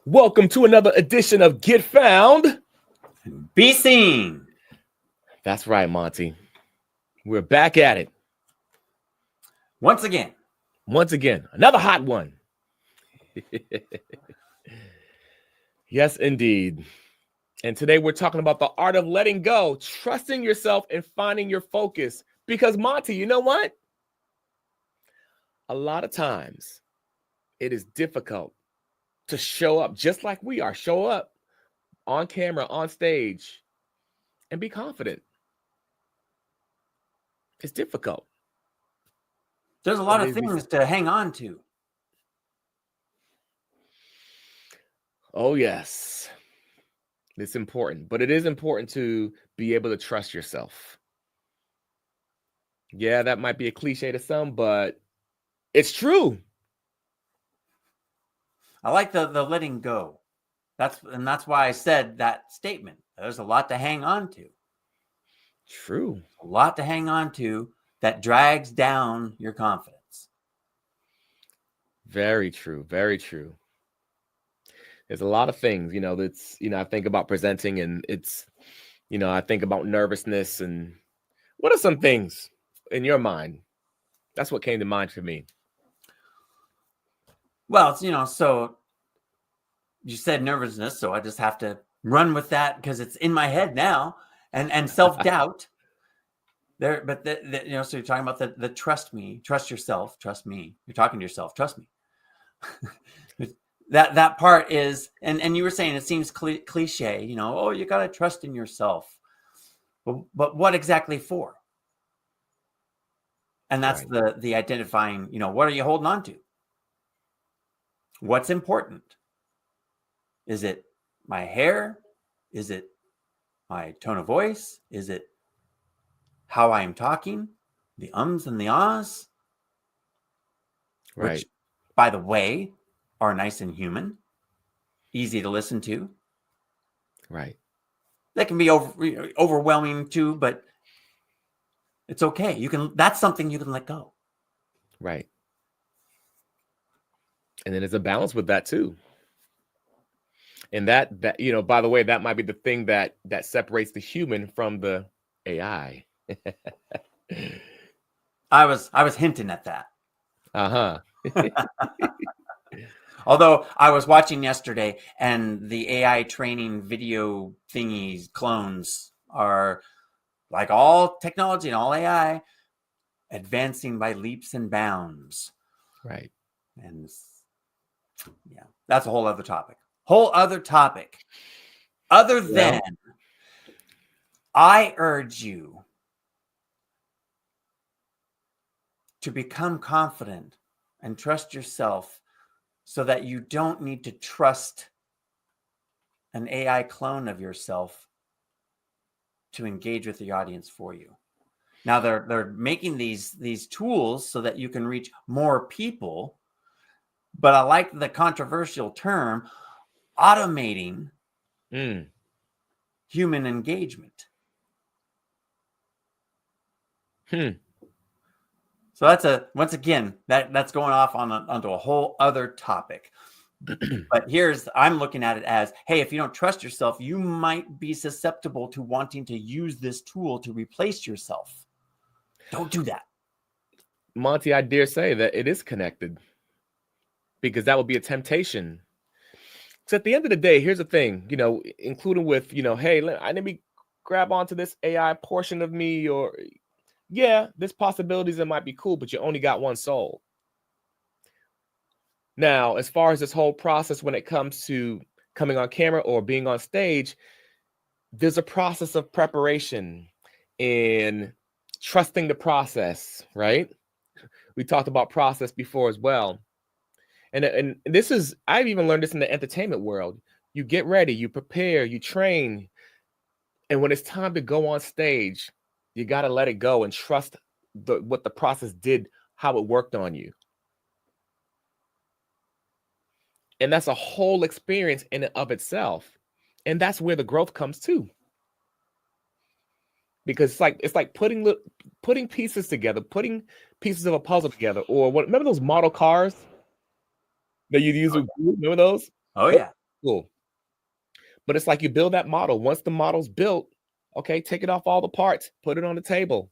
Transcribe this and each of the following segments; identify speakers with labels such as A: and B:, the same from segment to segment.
A: Welcome to another edition of Get Found.
B: Be seen.
A: That's right, Monty. We're back at it.
B: Once again.
A: Once again, another hot one. Yes, indeed. And today we're talking about the art of letting go, trusting yourself, and finding your focus. Because, Monty, you know what? A lot of times it is difficult to show up just like we are. Show up on camera, on stage, and be confident. It's difficult.
B: There's a lot of things to hang on to.
A: Oh, yes. It's important, but it is important to be able to trust yourself. Yeah, that might be a cliche to some, but it's true.
B: I like the letting go. That's why I said that statement. There's a lot to hang on to.
A: True.
B: A lot to hang on to that drags down your confidence.
A: Very true. Very true. There's a lot of things, that's, I think about presenting, and it's, I think about nervousness. And what are some things in your mind? That's what came to mind for me.
B: Well, it's, so you said nervousness, so I just have to run with that because it's in my head now, and self-doubt there. But so you're talking about the trust me, trust yourself, trust me. You're talking to yourself, trust me. that part is, and you were saying it seems cliche, oh, you got to trust in yourself, but what exactly for? And that's right. the identifying, what are you holding on to? What's important? Is it my hair? Is it my tone of voice? Is it how I am talking? The ums and the ahs?
A: Right.
B: Which, by the way, are nice and human, easy to listen to.
A: Right.
B: That can be overwhelming too, but it's okay. That's something you can let go.
A: Right. And then there's a balance with that too. And that by the way, that might be the thing that separates the human from the AI.
B: I was hinting at that.
A: Uh-huh.
B: Although I was watching yesterday, and the AI training video thingies, clones, are like all technology and all AI advancing by leaps and bounds.
A: Right.
B: And yeah, that's a whole other topic. Other than, I urge you to become confident and trust yourself so that you don't need to trust an AI clone of yourself to engage with the audience for you. Now they're making these tools so that you can reach more people, but I like the controversial term automating human engagement. So once again, that's going off onto a whole other topic. But I'm looking at it as, hey, if you don't trust yourself, you might be susceptible to wanting to use this tool to replace yourself. Don't do that.
A: Monty, I dare say that it is connected, because that would be a temptation. So at the end of the day, here's the thing, including with, hey, let me grab onto this AI portion of me, or yeah, there's possibilities that might be cool, but you only got one soul. Now, as far as this whole process, when it comes to coming on camera or being on stage, there's a process of preparation and trusting the process, right? We talked about process before as well. And this is, I've even learned this in the entertainment world. You get ready, you prepare, you train. And when it's time to go on stage, you got to let it go and trust what the process did, how it worked on you. And that's a whole experience in and of itself. And that's where the growth comes too. Because it's like putting pieces together, putting pieces of a puzzle together. Or remember those model cars that you use? Remember those?
B: Oh yeah.
A: Cool. But it's like you build that model. Once the model's built, okay, take it off all the parts, put it on the table.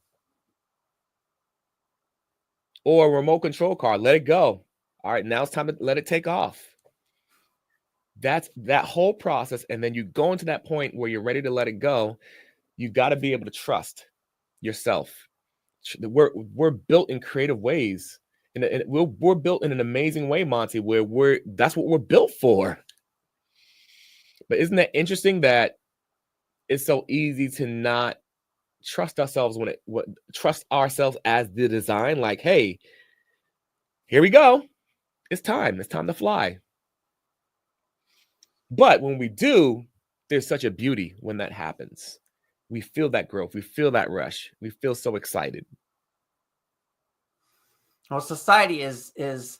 A: Or a remote control car, let it go. All right, now it's time to let it take off. That's that whole process. And then you go into that point where you're ready to let it go. You got to be able to trust yourself. We're built in creative ways. And we're built in an amazing way, Monty, where that's what we're built for. But isn't that interesting that it's so easy to not trust ourselves trust ourselves as the design? Like, hey, here we go. It's time to fly. But when we do, there's such a beauty when that happens. We feel that growth. We feel that rush. We feel so excited.
B: Well, society is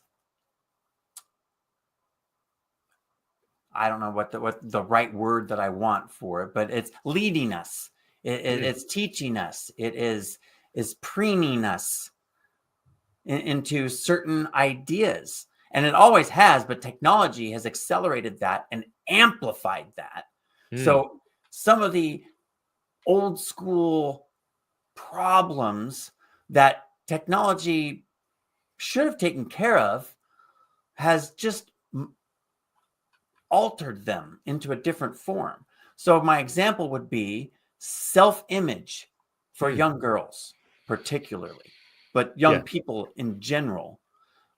B: I don't know what the right word that I want for it, but it's leading us. It's teaching us. It is preening us into certain ideas. And it always has, but technology has accelerated that and amplified that. So some of the old school problems that technology should have taken care of has just altered them into a different form. So my example would be self-image for young girls, particularly, but young people in general.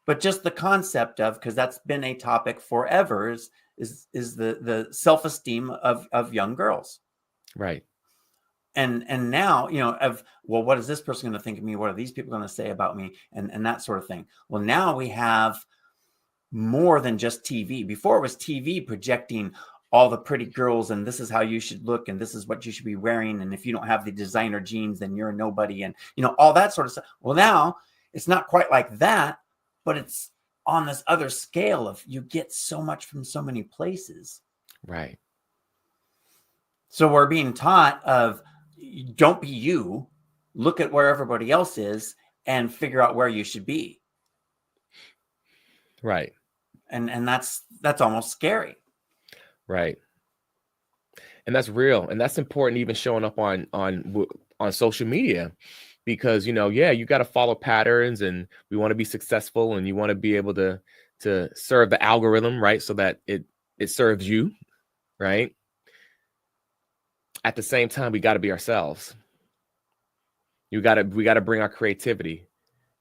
B: But just the concept of, because that's been a topic forever, is the self-esteem of young girls.
A: Right.
B: And now, well, what is this person going to think of me? What are these people going to say about me? And that sort of thing. Well, now we have more than just TV. Before it was TV projecting all the pretty girls and this is how you should look and this is what you should be wearing. And if you don't have the designer jeans, then you're a nobody. And, all that sort of stuff. Well, now it's not quite like that, but it's on this other scale of you get so much from so many places.
A: Right.
B: So we're being taught of don't be you, look at where everybody else is and figure out where you should be.
A: Right.
B: And that's almost scary.
A: Right. And that's real. And that's important, even showing up on social media, because, you got to follow patterns and we want to be successful and you want to be able to serve the algorithm, right? So that it serves you, right? At the same time, we got to be ourselves. We got to bring our creativity.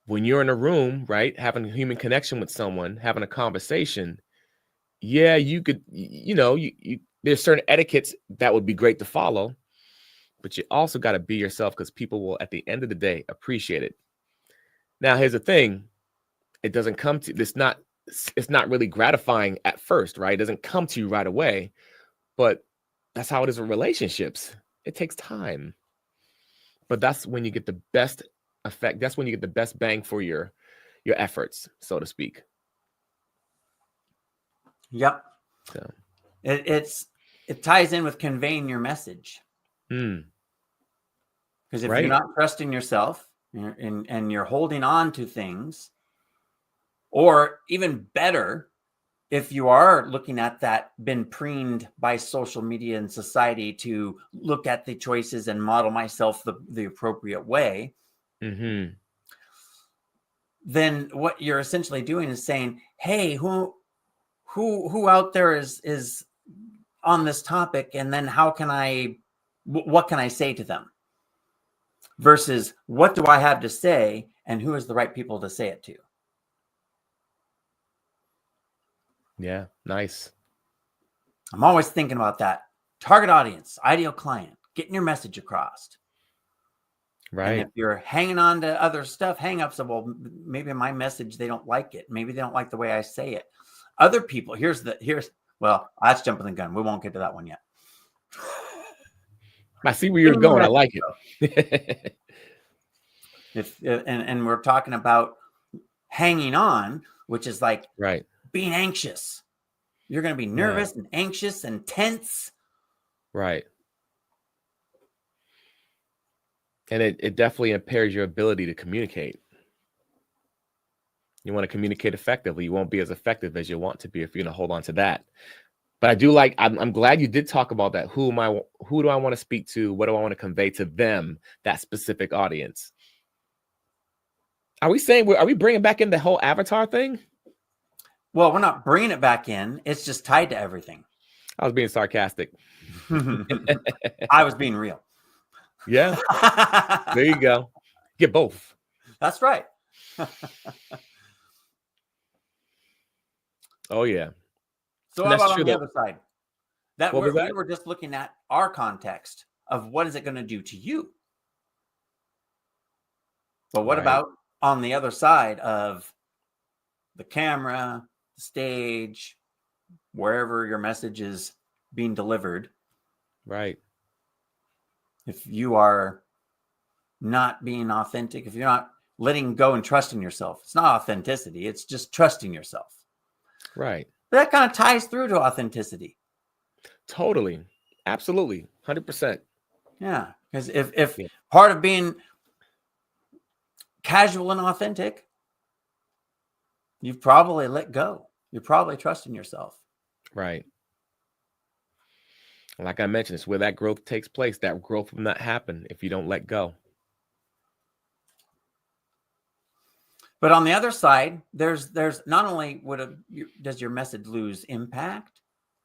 A: When you're in a room, right, having a human connection with someone, having a conversation, you could, there's certain etiquettes that would be great to follow, but you also got to be yourself because people will, at the end of the day, appreciate it. Now, here's the thing. It doesn't come to, it's not really gratifying at first, right? It doesn't come to you right away, but that's how it is in relationships. It takes time, but that's when you get the best effect. That's when you get the best bang for your efforts, so to speak.
B: Yep. So it ties in with conveying your message. Because if you're not trusting yourself and you're holding on to things, or even better, if you are looking at that, been preened by social media and society to look at the choices and model myself the appropriate way, then what you're essentially doing is saying, hey, who out there is on this topic, and then what can I say to them? Versus what do I have to say and who is the right people to say it to?
A: Yeah, nice.
B: I'm always thinking about that. Target audience, ideal client, getting your message across. Right. And if you're hanging on to other stuff, hang-ups of, well, maybe my message, they don't like it. Maybe they don't like the way I say it. Other people, well, that's jumping the gun. We won't get to that one yet.
A: I see where you're going. I like it.
B: And we're talking about hanging on, which is like being anxious. You're going to be nervous and anxious and tense.
A: Right. And it definitely impairs your ability to communicate. You want to communicate effectively. You won't be as effective as you want to be if you're going to hold on to that. But I do I'm glad you did talk about that. Who do I want to speak to? What do I want to convey to them, that specific audience? Are we bringing back in the whole avatar thing?
B: Well, we're not bringing it back in. It's just tied to everything.
A: I was being sarcastic.
B: I was being real.
A: Yeah. There you go. Get both.
B: That's right.
A: Oh, yeah.
B: So how about on the other side? We were just looking at our context of what is it going to do to you. But what about on the other side of the camera, the stage, wherever your message is being delivered?
A: Right.
B: If you are not being authentic, if you're not letting go and trusting yourself, it's not authenticity. It's just trusting yourself.
A: Right.
B: That kind of ties through to authenticity.
A: Totally. Absolutely. 100%.
B: Yeah. Because if part of being casual and authentic, you've probably let go. You're probably trusting yourself.
A: Right. Like I mentioned, it's where that growth takes place. That growth will not happen if you don't let go.
B: But on the other side, there's not only does your message lose impact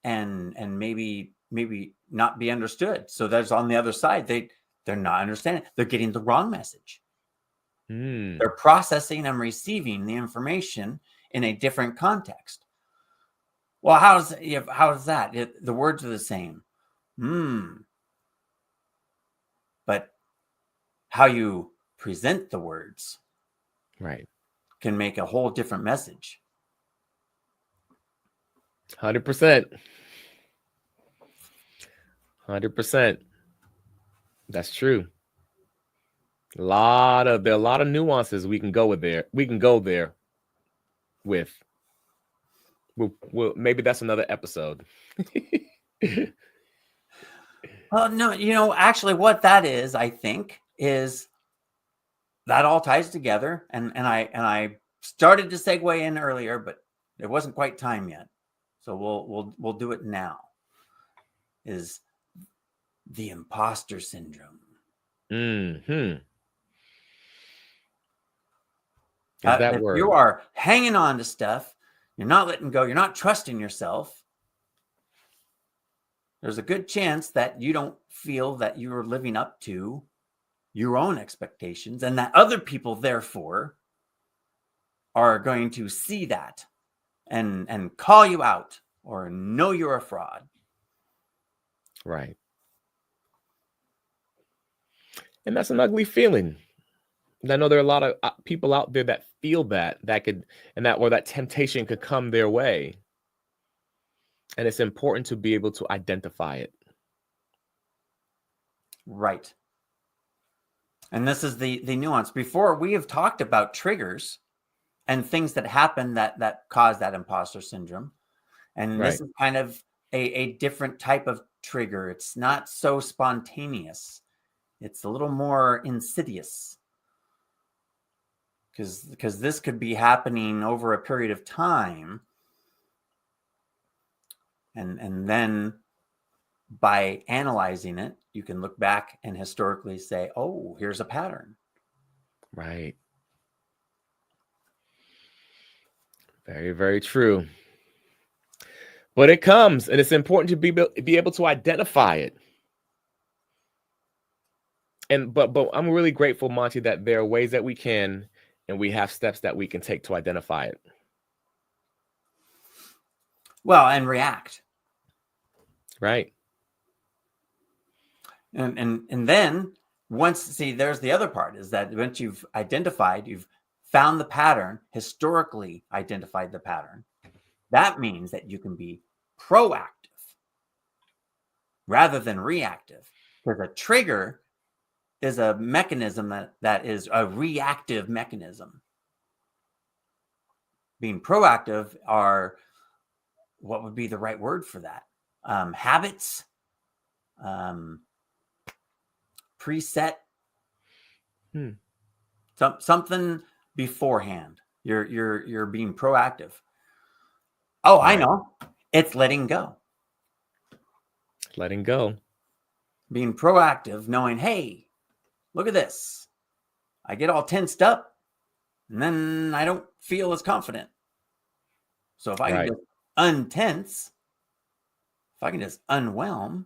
B: and maybe not be understood. So there's on the other side, they're not understanding. They're getting the wrong message. They're processing and receiving the information in a different context. Well, how is that? The words are the same. But how you present the words,
A: right,
B: can make a whole different message.
A: 100%. 100%. That's true. There are a lot of nuances we can go there with. We'll maybe that's another episode.
B: Well, no, actually what that is, I think, is that all ties together. And I started to segue in earlier, but it wasn't quite time yet. So we'll do it now. Is the imposter syndrome.
A: Is
B: if you are hanging on to stuff, you're not letting go, you're not trusting yourself, there's a good chance that you don't feel that you're living up to your own expectations, and that other people, therefore, are going to see that and call you out or know you're a fraud.
A: Right. And that's an ugly feeling. And I know there are a lot of people out there that feel that temptation could come their way. And it's important to be able to identify it.
B: Right. And this is the nuance. Before, we have talked about triggers and things that happen that cause that imposter syndrome. And this is kind of a different type of trigger. It's not so spontaneous. It's a little more insidious. Because this could be happening over a period of time. And then by analyzing it, you can look back and historically say, oh, here's a pattern.
A: Right. Very, very true. But it comes, and it's important to be able to identify it. But I'm really grateful, Monty, that there are ways that we can, and we have steps that we can take to identify it.
B: Well, and react.
A: Right.
B: And then there's the other part, is that once you've identified, you've found the pattern, historically identified the pattern, that means that you can be proactive rather than reactive. Because a trigger is a mechanism that is a reactive mechanism. Being proactive are, what would be the right word for that? Habits, preset, something beforehand. You're being proactive. Oh, right. I know. It's letting go.
A: letting go.
B: Being proactive, knowing, hey, look at this. I get all tensed up and then I don't feel as confident. So if I can
A: Right.
B: just untense, if I can just unwhelm.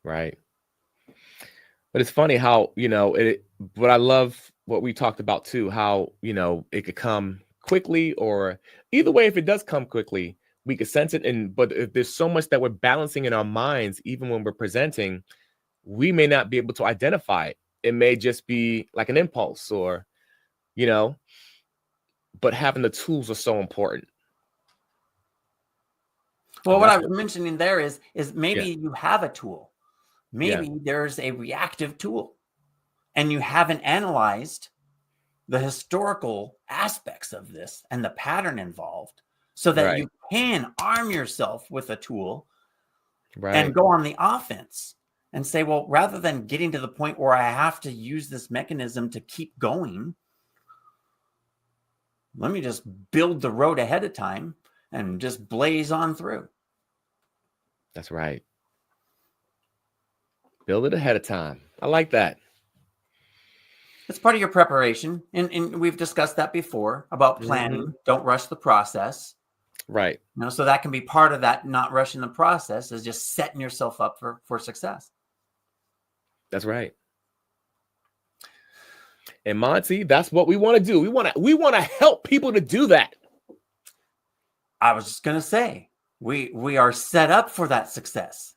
A: Right. But it's funny how, but I love what we talked about too, how, it could come quickly, or either way, if it does come quickly, we could sense it. But if there's so much that we're balancing in our minds, even when we're presenting, we may not be able to identify it. It may just be like an impulse, or, but having the tools are so important.
B: Well, what I was mentioning there is maybe
A: Yeah.
B: you have a tool. Maybe there's a reactive tool and you haven't analyzed the historical aspects of this and the pattern involved so that
A: Right.
B: you can arm yourself with a tool
A: Right.
B: and go on the offense and say, well, rather than getting to the point where I have to use this mechanism to keep going, let me just build the road ahead of time and just blaze on through.
A: That's right. Build it ahead of time. I like that.
B: It's part of your preparation. And we've discussed that before about planning.
A: Mm-hmm.
B: Don't rush the process.
A: Right.
B: So that can be part of that, not rushing the process, is just setting yourself up for success.
A: That's right. And Monty, that's what we want to do. We want to help people to do that.
B: I was just going to say, we are set up for that success.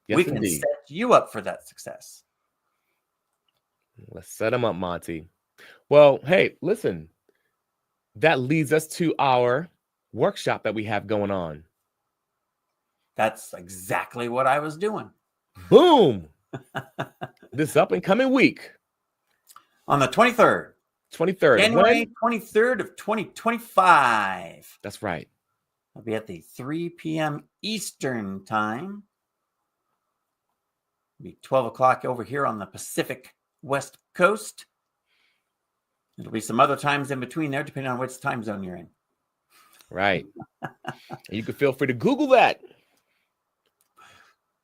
A: Yes,
B: we can
A: indeed.
B: set you up for that success.
A: Let's set them up, Monty. Well, hey, listen, that leads us to our workshop that we have going on.
B: That's exactly what I was doing.
A: Boom. This up and coming week.
B: On the 23rd.
A: 23rd.
B: January 23rd of 2025.
A: That's right.
B: I'll be at the 3 p.m. Eastern time. It'll be 12 o'clock over here on the Pacific West Coast. There'll be some other times in between there, depending on which time zone you're in.
A: Right. You can feel free to Google that.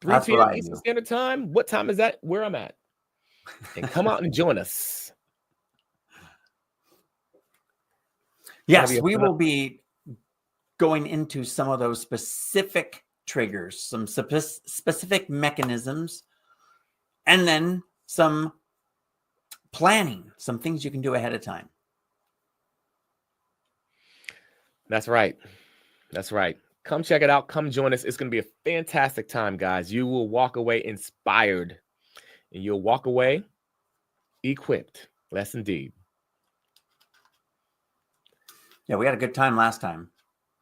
A: 3 p.m. Eastern Standard Time. What time is that? Where I'm at. And come out and join us.
B: Yes, we will be going into some of those specific triggers, some specific mechanisms, and then some planning, some things you can do ahead of time.
A: That's right. That's right. Come check it out. Come join us. It's going to be a fantastic time, guys. You will walk away inspired, and you'll walk away equipped. Yes, indeed.
B: Yeah, we had a good time last time.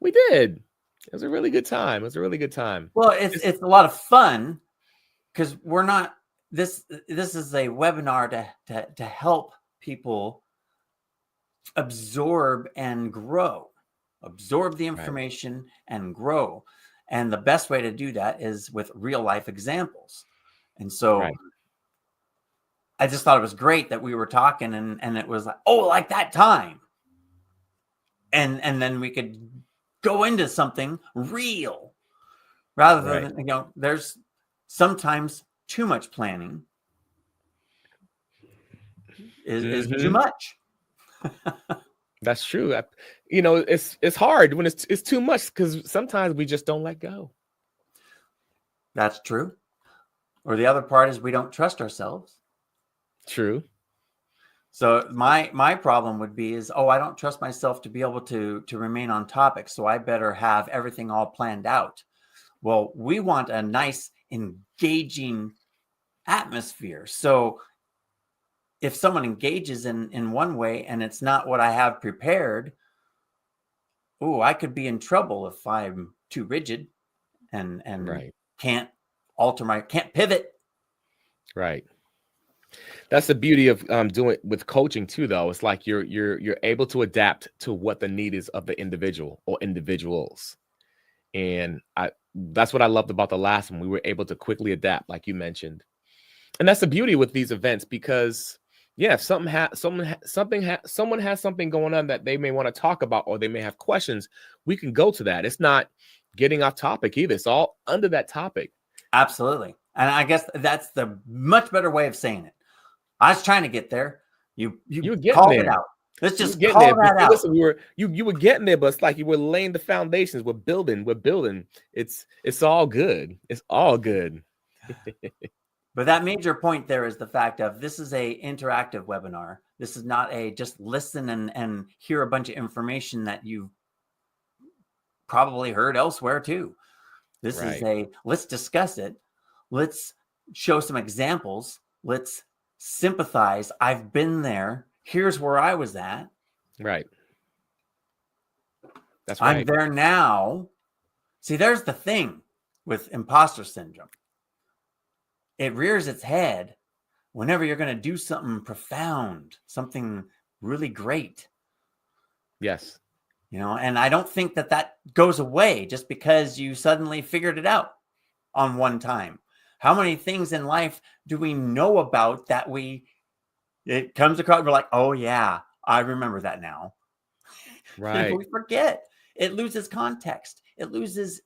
A: We did. It was a really good time. It was a really good time.
B: Well, it's a lot of fun because we're not this is a webinar to help people absorb and grow. Absorb the information and grow. And the best way to do that is with real life examples. And so I just thought it was great that we were talking and it was like, oh, like that time. And then we could go into something real rather than, there's sometimes too much planning is too much.
A: That's true. It's hard when it's too much because sometimes we just don't let go.
B: That's true. Or the other part is we don't trust ourselves.
A: True.
B: So my problem would be I don't trust myself to be able to remain on topic. So I better have everything all planned out. Well, we want a nice, engaging atmosphere. So if someone engages in one way and it's not what I have prepared, I could be in trouble if I'm too rigid and can't pivot.
A: Right. That's the beauty of doing with coaching too, though. It's like you're able to adapt to what the need is of the individual or individuals. And that's what I loved about the last one. We were able to quickly adapt, like you mentioned. And that's the beauty with these events, because if someone has something going on that they may want to talk about, or they may have questions, we can go to that. It's not getting off topic either. It's all under that topic.
B: Absolutely. And I guess that's the much better way of saying it. I was trying to get there. You
A: were getting
B: called
A: there.
B: it out. Let's just
A: getting
B: call
A: there.
B: that out.
A: Listen, you were getting there, but it's like you were laying the foundations. We're building. It's all good. It's all good.
B: But that major point there is the fact of this is a interactive webinar. This is not a just listen and hear a bunch of information that you've probably heard elsewhere too. This is a let's discuss it. Let's show some examples. Let's sympathize. I've been there. Here's where I was at.
A: Right. That's right.
B: I'm there now. See, there's the thing with imposter syndrome. It rears its head whenever you're going to do something profound, something really great.
A: Yes.
B: You know, and I don't think that goes away just because you suddenly figured it out on one time. How many things in life do we know about that it comes across, we're like, oh yeah, I remember that now.
A: Right.
B: We forget. It loses context. It loses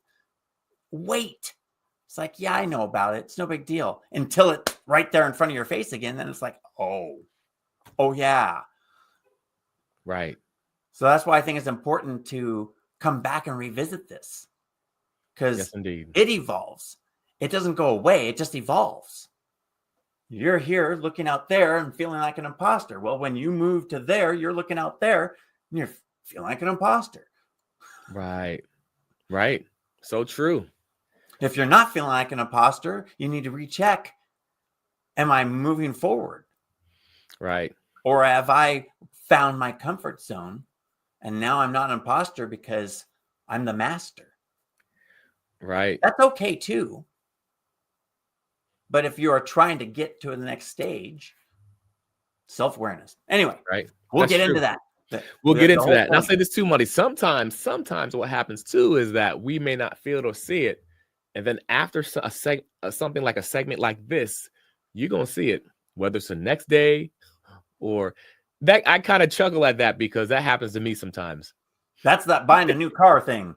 B: weight. It's like, yeah, I know about it. It's no big deal until it's right there in front of your face again. Then it's like, oh yeah.
A: Right.
B: So that's why I think it's important to come back and revisit this because it evolves. It doesn't go away. It just evolves. You're here looking out there and feeling like an imposter. Well, when you move to there, you're looking out there and you're feeling like an imposter.
A: Right. Right. So true.
B: If you're not feeling like an imposter, you need to recheck. Am I moving forward?
A: Right.
B: Or have I found my comfort zone and now I'm not an imposter because I'm the master?
A: Right.
B: That's okay too. But if you are trying to get to the next stage, self-awareness. Anyway,
A: right.
B: We'll get into that.
A: We'll get into that. And I'll say this too, Monty. Sometimes what happens too is that we may not feel it or see it. And then after something like a segment like this, you're going to see it, whether it's the next day or that. I kind of chuckle at that because that happens to me sometimes.
B: That's that buying a new car thing.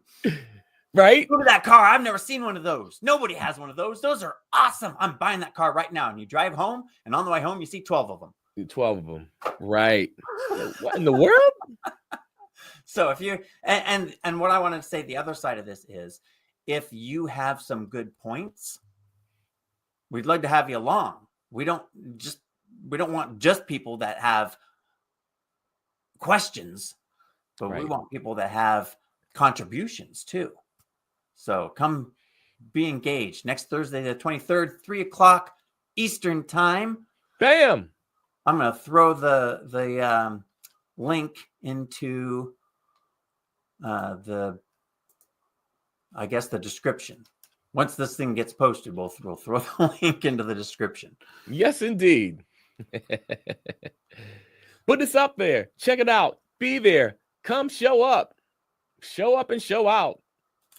A: Right?
B: Look at that car. I've never seen one of those. Nobody has one of those. Those are awesome. I'm buying that car right now. And you drive home, and on the way home, you see 12 of them.
A: 12 of them. Right. What in the world?
B: So if you and what I want to say, the other side of this is, if you have some good points, we'd love to have you along. We don't want just people that have questions, but we want people that have contributions too. So come be engaged next Thursday, the 23rd, 3:00 Eastern time.
A: Bam.
B: I'm going to throw the link into the description. Once this thing gets posted, we'll throw the link into the description.
A: Yes, indeed. Put this up there. Check it out. Be there. Come show up. Show up and show out.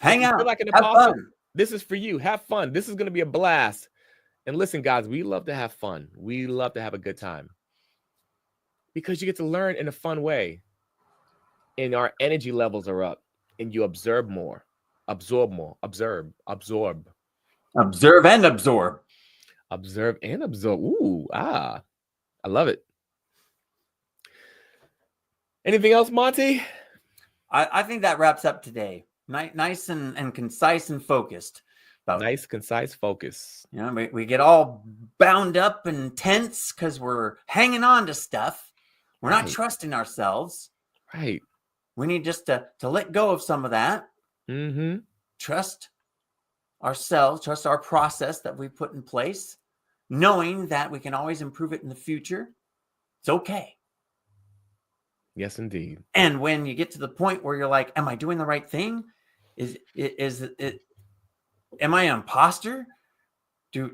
B: Hang out.
A: Feel like an
B: have
A: imposter.
B: fun.
A: This is for you. Have fun. This is going to be a blast. And listen, guys, we love to have fun. We love to have a good time because you get to learn in a fun way. And our energy levels are up and you absorb more. Absorb more. Absorb
B: and absorb.
A: Observe and absorb. Ooh, I love it. Anything else, Monty?
B: I think that wraps up today. Nice and concise and focused.
A: Nice, concise, focus.
B: You know, we get all bound up and tense because we're hanging on to stuff. We're not trusting ourselves.
A: Right.
B: We need just to let go of some of that.
A: Mm-hmm.
B: Trust ourselves, trust our process that we put in place, knowing that we can always improve it in the future. It's okay.
A: Yes, indeed.
B: And when you get to the point where you're like, am I doing the right thing? Am I an imposter?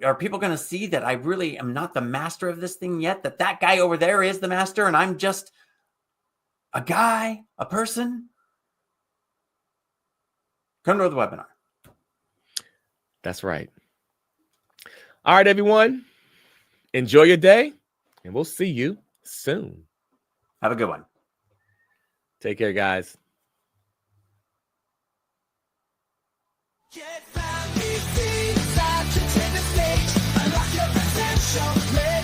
B: Are people going to see that I really am not the master of this thing yet? That guy over there is the master and I'm just a guy, a person? Come to the webinar.
A: That's right. All right, everyone. Enjoy your day and we'll see you soon.
B: Have a good one.
A: Take care, guys.
C: Can't find me.